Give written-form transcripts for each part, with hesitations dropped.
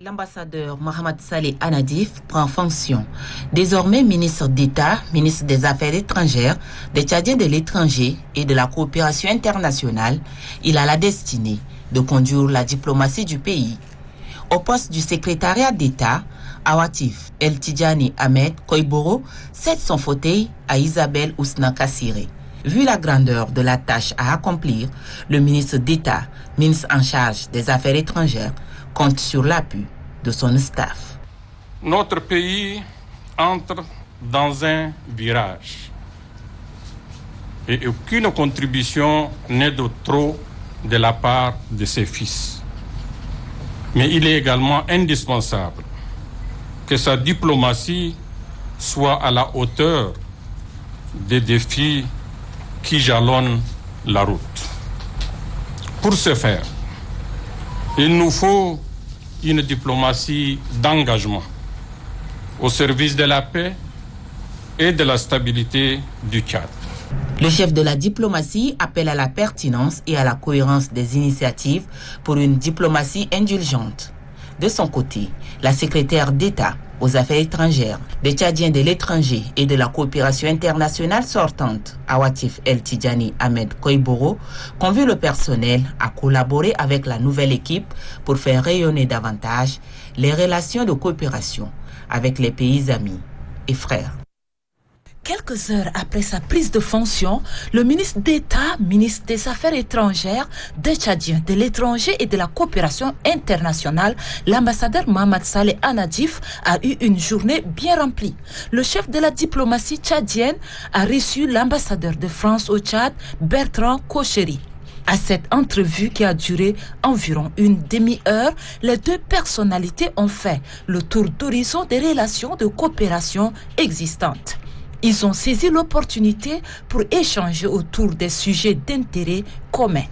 L'ambassadeur Mohamed Saleh Anadif prend fonction. Désormais ministre d'État, ministre des Affaires étrangères, des Tchadiens de l'étranger et de la coopération internationale, il a la destinée de conduire la diplomatie du pays. Au poste du secrétariat d'État, Awatif El Tidjani Ahmed Koiboro cède son fauteuil à Isabelle Ousna Kassiré. Vu la grandeur de la tâche à accomplir, le ministre d'État, ministre en charge des Affaires étrangères, compte sur l'appui de son staff. Notre pays entre dans un virage et aucune contribution n'est de trop de la part de ses fils. Mais il est également indispensable que sa diplomatie soit à la hauteur des défis qui jalonnent la route. Pour ce faire, il nous faut une diplomatie d'engagement au service de la paix et de la stabilité du Tchad. Le chef de la diplomatie appelle à la pertinence et à la cohérence des initiatives pour une diplomatie indulgente. De son côté, la secrétaire d'État aux Affaires étrangères, des Tchadiens de l'étranger et de la coopération internationale sortante, Awatif El Tidjani Ahmed Koiboro, convie le personnel à collaborer avec la nouvelle équipe pour faire rayonner davantage les relations de coopération avec les pays amis et frères. Quelques heures après sa prise de fonction, le ministre d'État, ministre des Affaires étrangères, des Tchadiens de l'étranger et de la coopération internationale, l'ambassadeur Mohamed Saleh Anadif, a eu une journée bien remplie. Le chef de la diplomatie tchadienne a reçu l'ambassadeur de France au Tchad, Bertrand Kocheri. À cette entrevue qui a duré environ une demi-heure, les deux personnalités ont fait le tour d'horizon des relations de coopération existantes. Ils ont saisi l'opportunité pour échanger autour des sujets d'intérêt commun.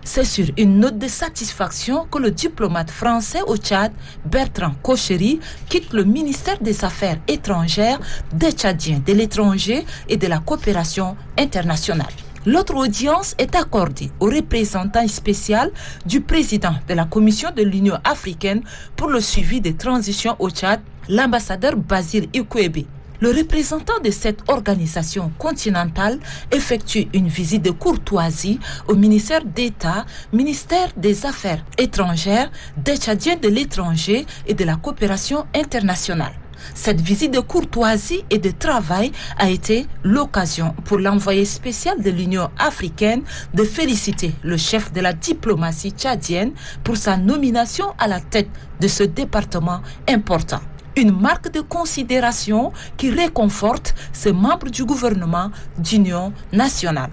C'est sur une note de satisfaction que le diplomate français au Tchad, Bertrand Kocheri, quitte le ministère des Affaires étrangères, des Tchadiens de l'étranger et de la coopération internationale. L'autre audience est accordée au représentant spécial du président de la Commission de l'Union africaine pour le suivi des transitions au Tchad, l'ambassadeur Basile Ikwebe. Le représentant de cette organisation continentale effectue une visite de courtoisie au ministère d'État, ministère des Affaires étrangères, des Tchadiens de l'étranger et de la coopération internationale. Cette visite de courtoisie et de travail a été l'occasion pour l'envoyé spécial de l'Union africaine de féliciter le chef de la diplomatie tchadienne pour sa nomination à la tête de ce département important. Une marque de considération qui réconforte ces membres du gouvernement d'union nationale.